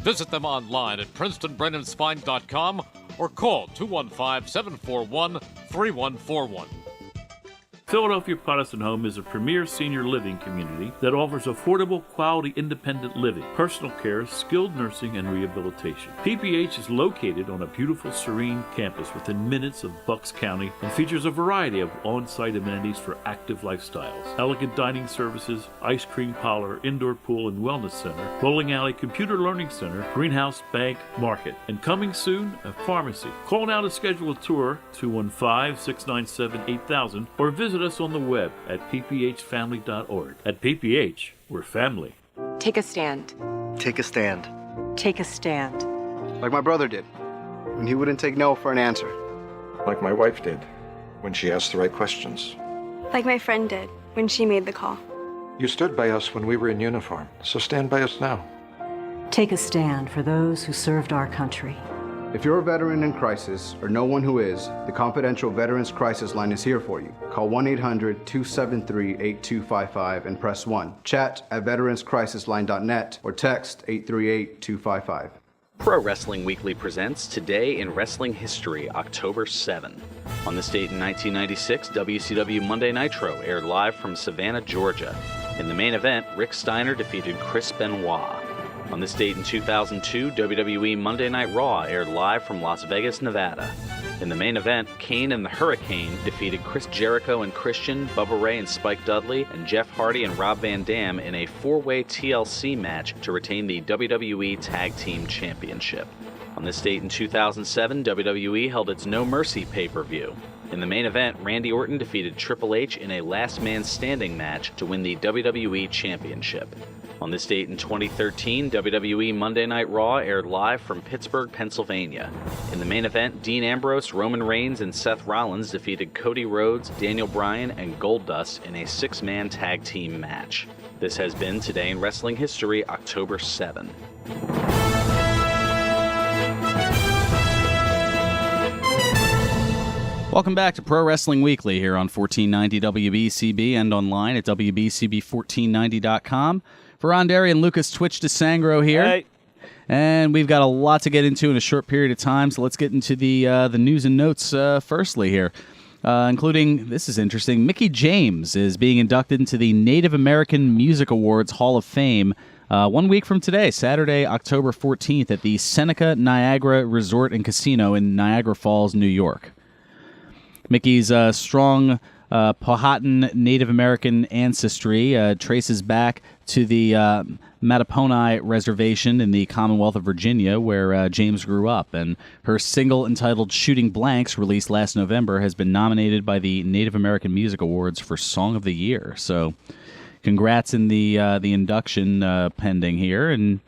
Visit them online at PrincetonBrainandSpine.com or call 215-741-3141. Philadelphia Protestant Home is a premier senior living community that offers affordable, quality, independent living, personal care, skilled nursing, and rehabilitation. PPH is located on a beautiful, serene campus within minutes of Bucks County and features a variety of on-site amenities for active lifestyles. Elegant dining services, ice cream parlor, indoor pool and wellness center, bowling alley, computer learning center, greenhouse, bank, market, and coming soon, a pharmacy. Call now to schedule a tour, 215-697-8000, or visit us on the web at pphfamily.org. At PPH, we're family. Take a stand. Take a stand. Take a stand. Like my brother did, when he wouldn't take no for an answer. Like my wife did, when she asked the right questions. Like my friend did, when she made the call. You stood by us when we were in uniform, so stand by us now. Take a stand for those who served our country. If you're a veteran in crisis or know one who is, the confidential Veterans Crisis Line is here for you. Call 1-800-273-8255 and press 1. Chat at veteranscrisisline.net or text 838-255. Pro Wrestling Weekly presents Today in Wrestling History, October 7. On this date in 1996, WCW Monday Nitro aired live from Savannah, Georgia. In the main event, Rick Steiner defeated Chris Benoit. On this date in 2002, WWE Monday Night Raw aired live from Las Vegas, Nevada. In the main event, Kane and the Hurricane defeated Chris Jericho and Christian, Bubba Ray and Spike Dudley, and Jeff Hardy and Rob Van Dam in a four-way TLC match to retain the WWE Tag Team Championship. On this date in 2007, WWE held its No Mercy pay-per-view. In the main event, Randy Orton defeated Triple H in a last man standing match to win the WWE Championship. On this date in 2013, WWE Monday Night Raw aired live from Pittsburgh, Pennsylvania. In the main event, Dean Ambrose, Roman Reigns, and Seth Rollins defeated Cody Rhodes, Daniel Bryan, and Goldust in a six-man tag team match. This has been Today in Wrestling History, October 7. Welcome back to Pro Wrestling Weekly here on 1490 WBCB and online at WBCB1490.com. Fearon and Lucas, Twitch DeSangro here. Hey. And we've got a lot to get into in a short period of time, so let's get into the news and notes firstly here, including, this is interesting, Mickie James is being inducted into the Native American Music Awards Hall of Fame 1 week from today, Saturday, October 14th, at the Seneca Niagara Resort and Casino in Niagara Falls, New York. Mickey's strong Powhatan Native American ancestry traces back to the Mattaponi Reservation in the Commonwealth of Virginia, where James grew up, and her single entitled Shooting Blanks, released last November, has been nominated by the Native American Music Awards for Song of the Year. So congrats in the induction pending here, and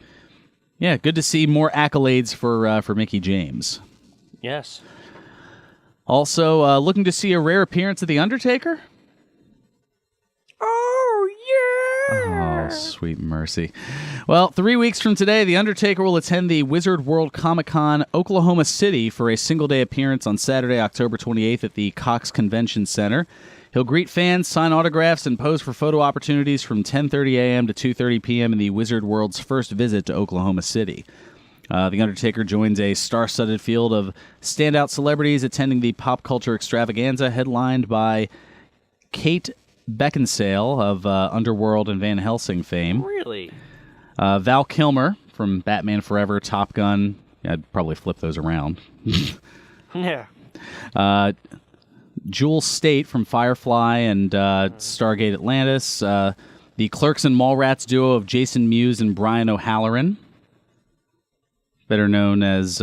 yeah, good to see more accolades for Mickie James. Yes. Also, looking to see a rare appearance of The Undertaker? Oh, yeah! Oh, sweet mercy. Well, 3 weeks from today, The Undertaker will attend the Wizard World Comic-Con Oklahoma City for a single-day appearance on Saturday, October 28th at the Cox Convention Center. He'll greet fans, sign autographs, and pose for photo opportunities from 10:30 a.m. to 2:30 p.m. in the Wizard World's first visit to Oklahoma City. The Undertaker joins a star-studded field of standout celebrities attending the pop culture extravaganza headlined by Kate Beckinsale of Underworld and Van Helsing fame. Really? Val Kilmer from Batman Forever, Top Gun. Yeah, I'd probably flip those around. Yeah. Jewel State from Firefly and Stargate Atlantis. The Clerks and Mallrats duo of Jason Mewes and Brian O'Halloran, better known as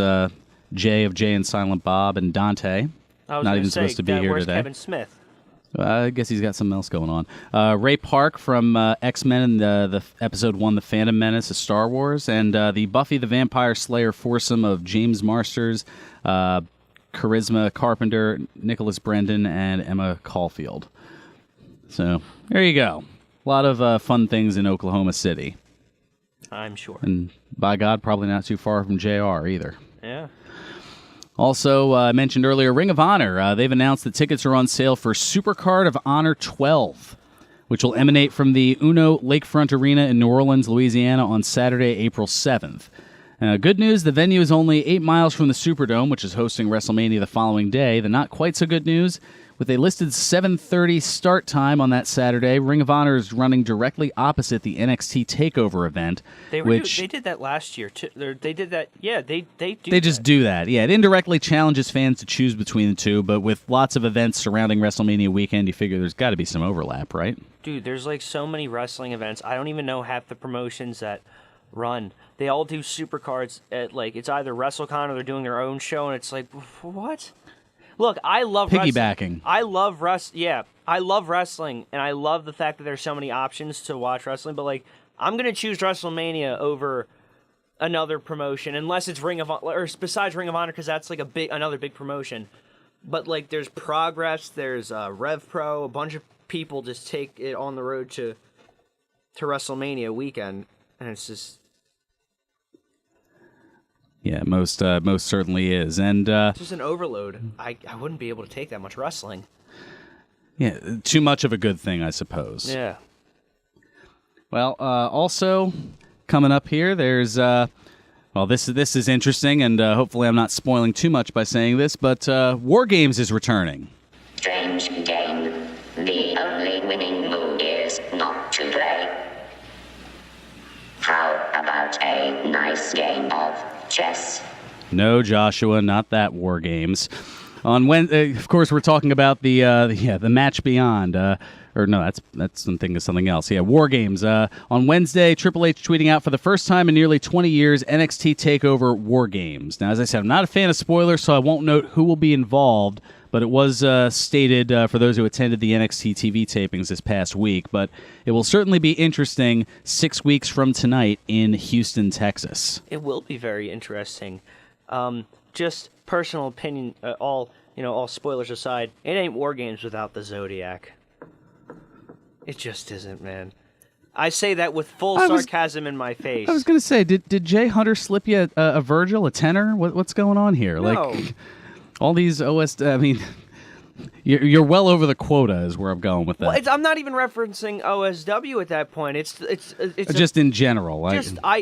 Jay of Jay and Silent Bob, and Dante. I was not gonna even say, supposed to be here where's today. Kevin Smith? I guess he's got something else going on. Ray Park from X-Men and the episode 1, The Phantom Menace of Star Wars, and the Buffy the Vampire Slayer foursome of James Marsters, Charisma Carpenter, Nicholas Brendan, and Emma Caulfield. So, there you go. A lot of fun things in Oklahoma City. I'm sure. And by God, probably not too far from JR either. Yeah. Also, I mentioned earlier, Ring of Honor. They've announced that tickets are on sale for Supercard of Honor 12, which will emanate from the Uno Lakefront Arena in New Orleans, Louisiana on Saturday, April 7th. Good news, the venue is only 8 miles from the Superdome, which is hosting WrestleMania the following day. The not quite so good news, with a listed 7:30 start time on that Saturday, Ring of Honor is running directly opposite the NXT TakeOver event. They did that last year too. They did that. Yeah, they do. They just do that. Yeah, it indirectly challenges fans to choose between the two, but with lots of events surrounding WrestleMania weekend, you figure there's got to be some overlap, right? Dude, there's like so many wrestling events. I don't even know half the promotions that run. They all do supercards at like it's either WrestleCon or they're doing their own show, and it's like what? Look, I love piggybacking. Wrestling. I love I love wrestling, and I love the fact that there's so many options to watch wrestling. But like, I'm gonna choose WrestleMania over another promotion, unless it's Ring of Honor, or besides Ring of Honor, because that's like another big promotion. But like, there's Progress, there's Rev Pro, a bunch of people just take it on the road to WrestleMania weekend, and it's just. Yeah, most certainly is, and it's just an overload. I wouldn't be able to take that much wrestling. Yeah, too much of a good thing, I suppose. Yeah. Well, also coming up here, there's this is interesting, and hopefully I'm not spoiling too much by saying this, but War Games is returning. Strange game. The only winning move is not to play. How about a nice game of chess? No, Joshua, not that War Games. On Wednesday, of course, we're talking about the Match Beyond. Or no, that's something of something else. Yeah, War Games. On Wednesday, Triple H tweeting out for the first time in nearly 20 years, NXT TakeOver War Games. Now, as I said, I'm not a fan of spoilers, so I won't note who will be involved. But it was stated for those who attended the NXT TV tapings this past week. But it will certainly be interesting 6 weeks from tonight in Houston, Texas. It will be very interesting. Just personal opinion, all spoilers aside, it ain't War Games without the Zodiac. It just isn't, man. I say that with full sarcasm in my face. I was going to say, did Jay Hunter slip you a Virgil, a tenor? What's going on here? No. Like all these I mean, you're well over the quota is where I'm going with that. Well, I'm not even referencing OSW at that point. It's just in general.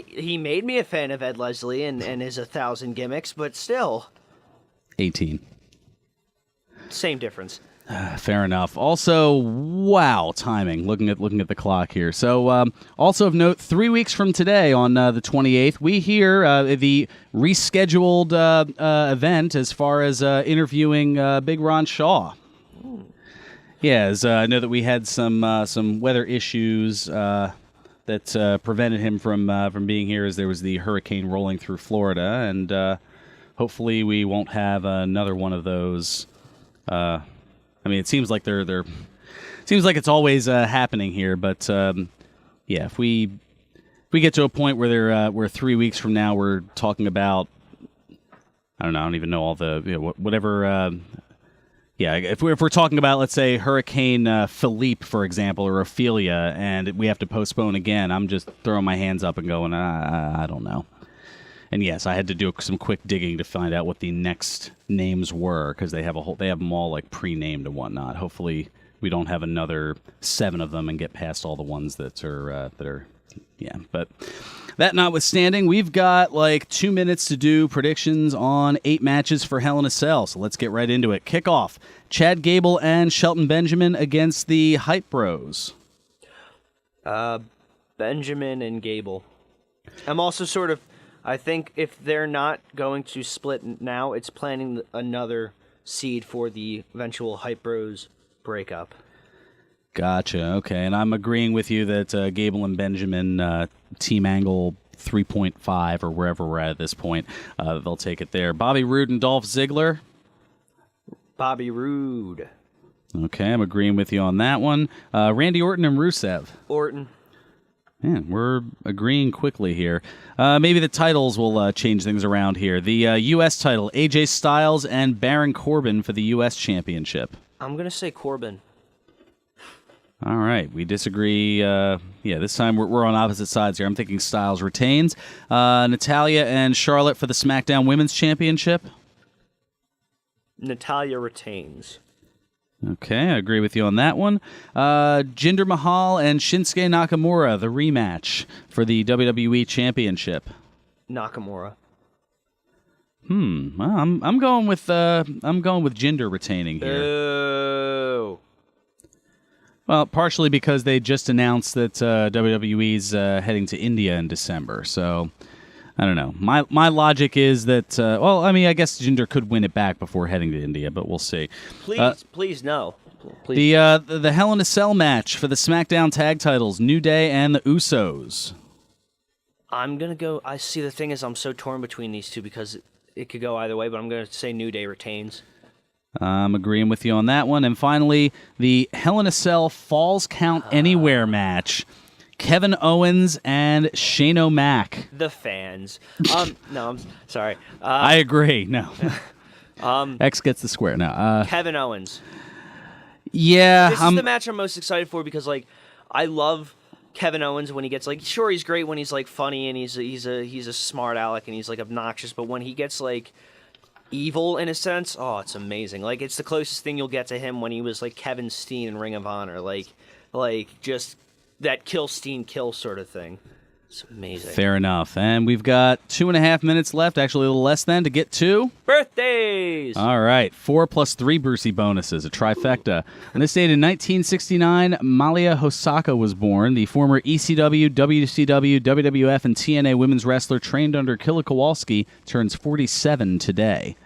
He made me a fan of Ed Leslie and his 1,000 gimmicks, but still. 18. Same difference. Fair enough. Also, wow, timing. Looking at the clock here. So, also of note, 3 weeks from today, on the 28th, we hear the rescheduled event as far as interviewing Big Ron Shaw. Yeah, as I know that we had some weather issues that prevented him from being here, as there was the hurricane rolling through Florida, and hopefully we won't have another one of those. I mean, it seems like seems like it's always happening here, but yeah, if we get to a point where we're 3 weeks from now, we're talking about, I don't even know all the whatever. Yeah, if we're talking about, let's say, Hurricane Philippe, for example, or Ophelia, and we have to postpone again, I'm just throwing my hands up and going, I don't know. And yes, I had to do some quick digging to find out what the next names were, because they have them all like pre-named and whatnot. Hopefully, we don't have another 7 of them and get past all the ones that are yeah. But that notwithstanding, we've got like 2 minutes to do predictions on 8 matches for Hell in a Cell. So let's get right into it. Kickoff: Chad Gable and Shelton Benjamin against the Hype Bros. Benjamin and Gable. I'm also I think if they're not going to split now, it's planning another seed for the eventual Hype Bros breakup. Gotcha. Okay, and I'm agreeing with you that Gable and Benjamin, Team Angle 3.5 or wherever we're at this point, they'll take it there. Bobby Roode and Dolph Ziggler. Bobby Roode. Okay, I'm agreeing with you on that one. Randy Orton and Rusev. Orton. Man, we're agreeing quickly here. Maybe the titles will change things around here. The U.S. title, AJ Styles and Baron Corbin for the U.S. Championship. I'm going to say Corbin. All right, we disagree. Yeah, this time we're on opposite sides here. I'm thinking Styles retains. Natalya and Charlotte for the SmackDown Women's Championship. Natalya retains. Okay, I agree with you on that one. Jinder Mahal and Shinsuke Nakamura, the rematch for the WWE Championship. Nakamura. Well, I'm going with Jinder retaining here. Boo. Well, partially because they just announced that WWE's heading to India in December, so I don't know. My logic is that I guess Jinder could win it back before heading to India, but we'll see. Please no. Please. The Hell in a Cell match for the SmackDown tag titles, New Day and the Usos. I'm gonna go. I see. The thing is, I'm so torn between these two because it could go either way, but I'm gonna say New Day retains. I'm agreeing with you on that one. And finally, the Hell in a Cell Falls Count Anywhere match. Kevin Owens and Shane O'Mac. The fans. No, I'm sorry. I agree. No. X gets the square. No. Kevin Owens. Yeah. This is the match I'm most excited for because, like, I love Kevin Owens when he gets, like, sure, he's great when he's, like, funny and he's a smart aleck and he's, like, obnoxious, but when he gets, like, evil in a sense, oh, it's amazing. Like, it's the closest thing you'll get to him when he was, like, Kevin Steen in Ring of Honor. Like just that kill Steen kill sort of thing. It's amazing. Fair enough. And we've got 2.5 minutes left, actually a little less than, to get to birthdays. All right. 4 plus 3 Brucey bonuses, a trifecta. On this date in 1969, Malia Hosaka was born. The former ECW, WCW, WWF, and TNA women's wrestler trained under Killa Kowalski turns 47 today.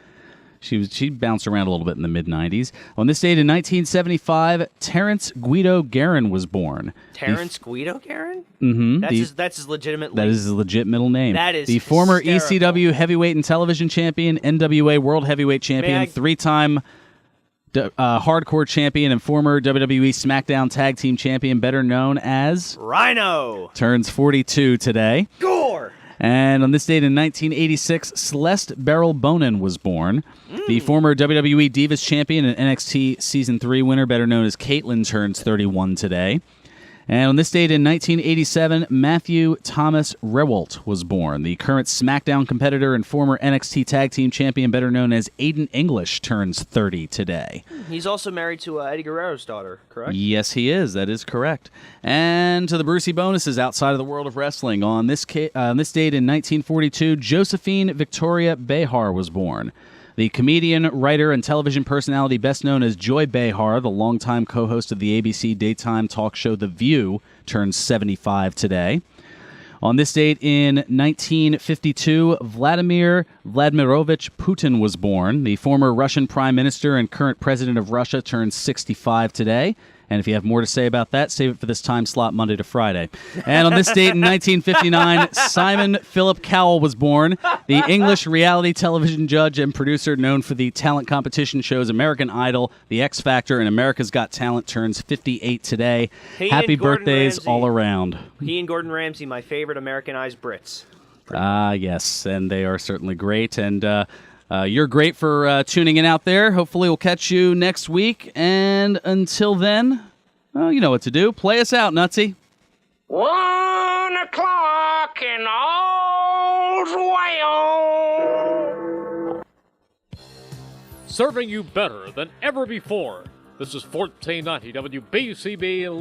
She bounced around a little bit in the mid-'90s. On this date in 1975, Terrence Guido Guerin was born. Terrence Guido Guerin? Mm-hmm. That's his legitimate name. That is his legit middle name. That is the former hysterical. ECW heavyweight and television champion, NWA World Heavyweight Champion, 3-time hardcore champion, and former WWE SmackDown Tag Team Champion, better known as Rhino. Turns 42 today. Gore. And on this date in 1986, Celeste Beryl Bonin was born. The former WWE Divas Champion and NXT Season 3 winner, better known as Caitlyn, turns 31 today. And on this date in 1987, Matthew Thomas Rehwoldt was born. The current SmackDown competitor and former NXT Tag Team Champion, better known as Aiden English, turns 30 today. He's also married to Eddie Guerrero's daughter, correct? Yes, he is. That is correct. And to the Brucey bonuses outside of the world of wrestling. On this date in 1942, Josephine Victoria Behar was born. The comedian, writer, and television personality best known as Joy Behar, the longtime co-host of the ABC daytime talk show The View, turns 75 today. On this date in 1952, Vladimir Vladimirovich Putin was born. The former Russian prime minister and current president of Russia turns 65 today. And if you have more to say about that, save it for this time slot Monday to Friday. And on this date in 1959, Simon Philip Cowell was born. The English reality television judge and producer known for the talent competition shows American Idol, The X Factor, and America's Got Talent turns 58 today. Happy birthdays all around. He and Gordon Ramsay, my favorite Americanized Brits. Yes, and they are certainly great. And you're great for tuning in out there. Hopefully we'll catch you next week. And until then, well, you know what to do. Play us out, Nutsy. 1 o'clock and all's well. Serving you better than ever before. This is 1490 WBCB.